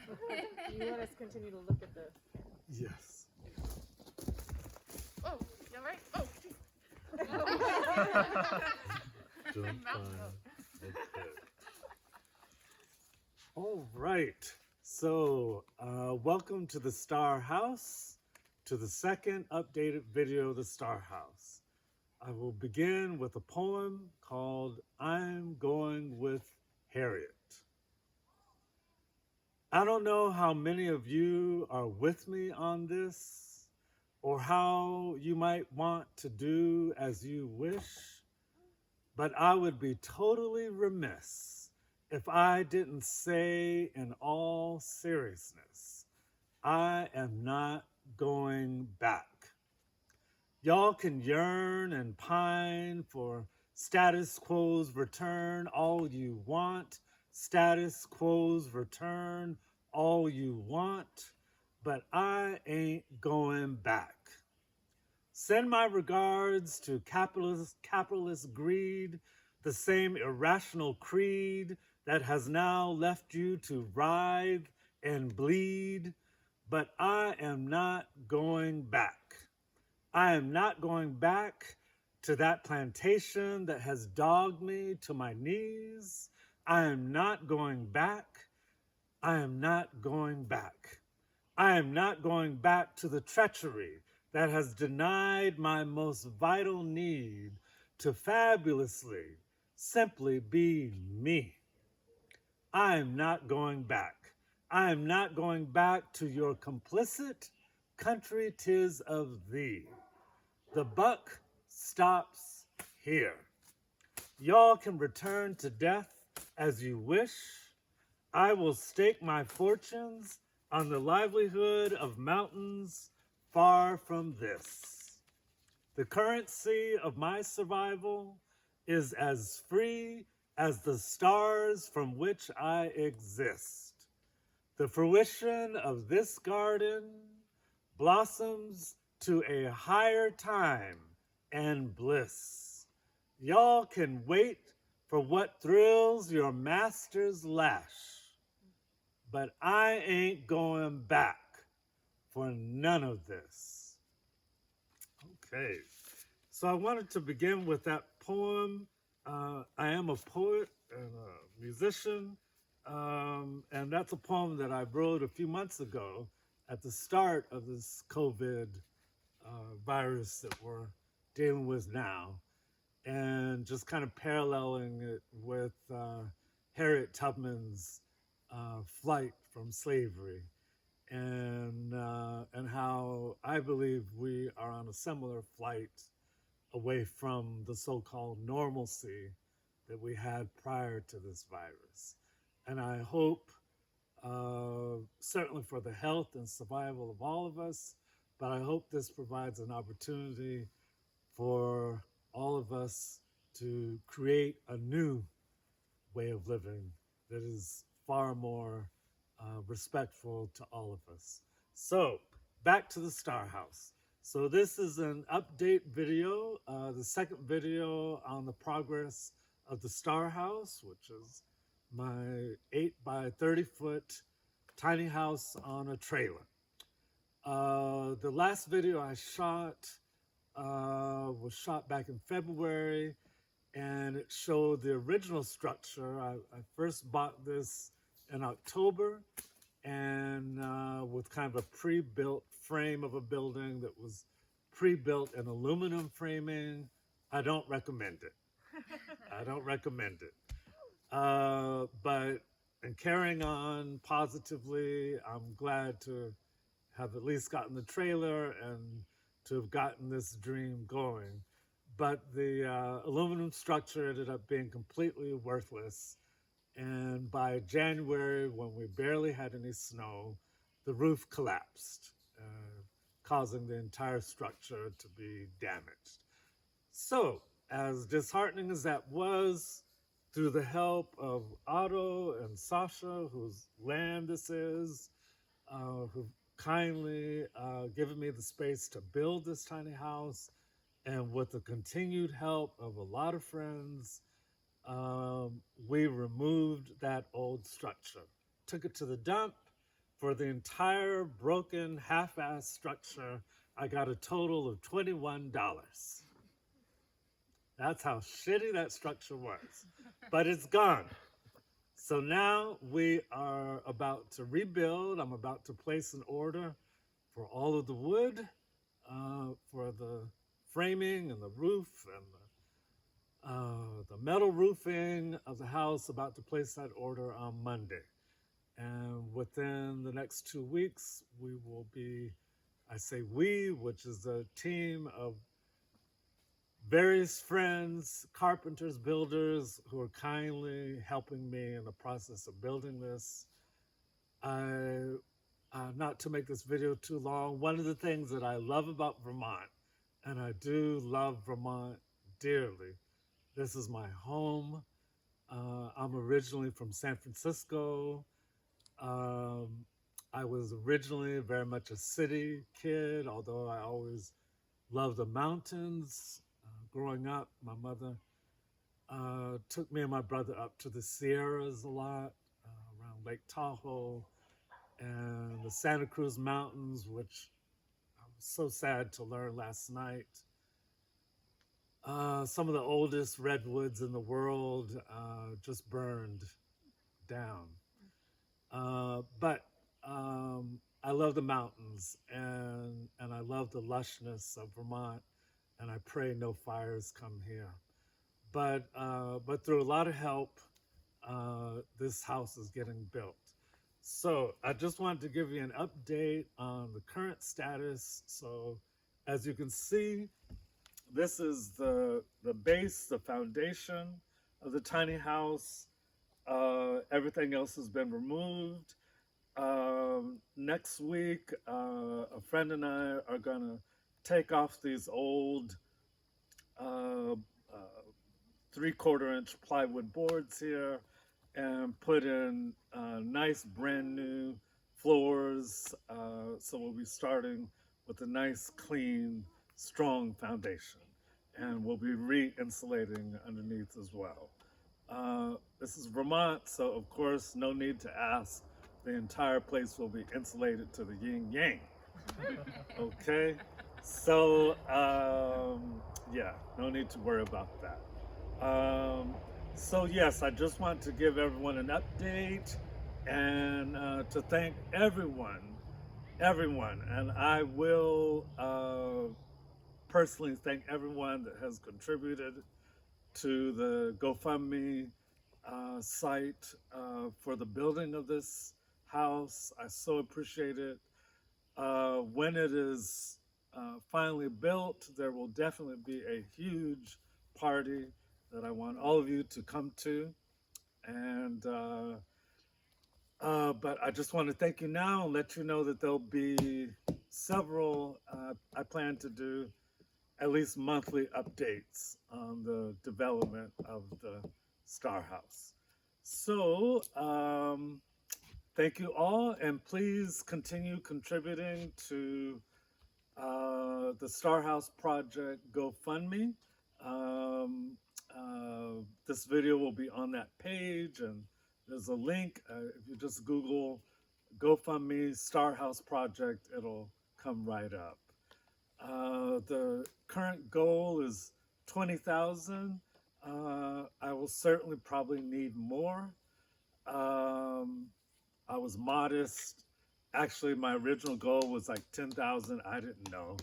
You want us to continue to look at the... Yes. Oh, you all right? Oh, Doing fine. Okay. All right. So, welcome to the Star House, to the second updated video of the Star House. I will begin with a poem called I'm Going with Harriet. I don't know how many of you are with me on this, or how you might want to do as you wish, but I would be totally remiss if I didn't say in all seriousness, I am not going back. Y'all can yearn and pine for status quo's return all you want, status quo's return all you want, but I ain't going back. Send my regards to capitalist greed, the same irrational creed that has now left you to writhe and bleed, but I am not going back. I am not going back to that plantation that has dogged me to my knees. I am not going back. I am not going back. I am not going back to the treachery that has denied my most vital need to fabulously simply be me. I am not going back. I am not going back to your complicit country 'tis of thee. The buck stops here. Y'all can return to death as you wish. I will stake my fortunes on the livelihood of mountains far from this. The currency of my survival is as free as the stars from which I exist. The fruition of this garden blossoms to a higher time and bliss. Y'all can wait for what thrills your master's lash, but I ain't going back for none of this. Okay, so I wanted to begin with that poem. I am a poet and a musician, and that's a poem that I wrote a few months ago at the start of this COVID virus that we're dealing with now, and just kind of paralleling it with Harriet Tubman's flight from slavery, and how I believe we are on a similar flight away from the so-called normalcy that we had prior to this virus. And I hope, certainly for the health and survival of all of us, but I hope this provides an opportunity for all of us to create a new way of living that is far more respectful to all of us. So, back to the Star House. So this is an update video, the second video on the progress of the Star House, which is my 8 by 30 foot tiny house on a trailer. The last video I shot was shot back in February, and it showed the original structure. I first bought this in October, and with kind of a pre-built frame of a building that was pre-built in aluminum framing. I don't recommend it. I don't recommend it. But in carrying on positively, I'm glad to have at least gotten the trailer and to have gotten this dream going. But the aluminum structure ended up being completely worthless. And by January, when we barely had any snow, the roof collapsed, causing the entire structure to be damaged. So, as disheartening as that was, through the help of Otto and Sasha, whose land this is, who've kindly given me the space to build this tiny house, and with the continued help of a lot of friends, we removed that old structure, took it to the dump, For the entire broken, half-assed structure, I got a total of $21. That's how shitty that structure was. But it's gone. So now we are about to rebuild. I'm about to place an order for all of the wood, for the framing and the roof and the metal roofing of the house. About to place that order on Monday. And within the next 2 weeks, we will be, I say we, which is a team of various friends, carpenters, builders who are kindly helping me in the process of building this. Not to make this video too long, one of the things that I love about Vermont, and I do love Vermont dearly, this is my home. I'm originally from San Francisco. I was originally very much a city kid, although I always loved the mountains. Growing up, my mother took me and my brother up to the Sierras a lot, around Lake Tahoe and the Santa Cruz Mountains, which I was so sad to learn last night. Some of the oldest redwoods in the world just burned down. But I love the mountains and I love the lushness of Vermont, and I pray no fires come here. But through a lot of help, this house is getting built. So I just wanted to give you an update on the current status. So as you can see, this is the base, the foundation of the tiny house. Everything else has been removed. Next week, a friend and I are gonna take off these old 3/4-inch plywood boards here and put in nice brand new floors. So we'll be starting with a nice, clean, strong foundation, and we'll be re-insulating underneath as well. This is Vermont, so of course, no need to ask. The entire place will be insulated to the yin yang. Okay, so yeah, no need to worry about that. So yes, I just want to give everyone an update and to thank everyone, and I will personally thank everyone that has contributed to the GoFundMe site for the building of this house. I so appreciate it. When it is finally built, there will definitely be a huge party that I want all of you to come to. And but I just want to thank you now and let you know that there'll be several, I plan to do at least monthly updates on the development of the Star House. So thank you all, and please continue contributing to the Star House Project GoFundMe. This video will be on that page, and there's a link. If you just Google GoFundMe Star House Project, it'll come right up. The current goal is 20,000. I will certainly probably need more. I was modest. Actually, my original goal was like 10,000. I didn't know.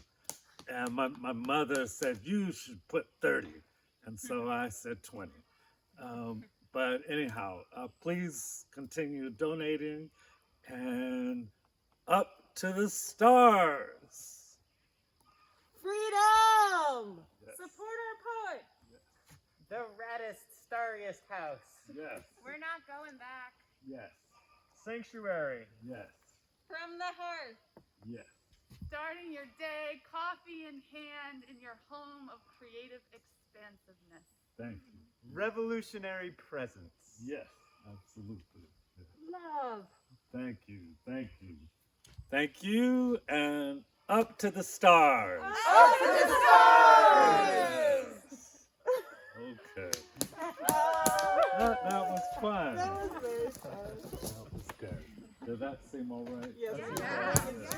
And my mother said, you should put 30. And so I said 20. But anyhow, please continue donating, and up to the stars. Freedom! Yes. Support our poet. Yes. The raddest, starriest house. Yes. We're not going back. Yes. Sanctuary. Yes. From the hearth. Yes. Starting your day, coffee in hand, in your home of creative expansiveness. Thank you. Revolutionary presence. Yes, absolutely. Love. Thank you. Thank you. Thank you, and up to the stars. Up to the stars! Okay. That was fun. That was very fun. That was good. Did that seem all right? Yes. Yeah.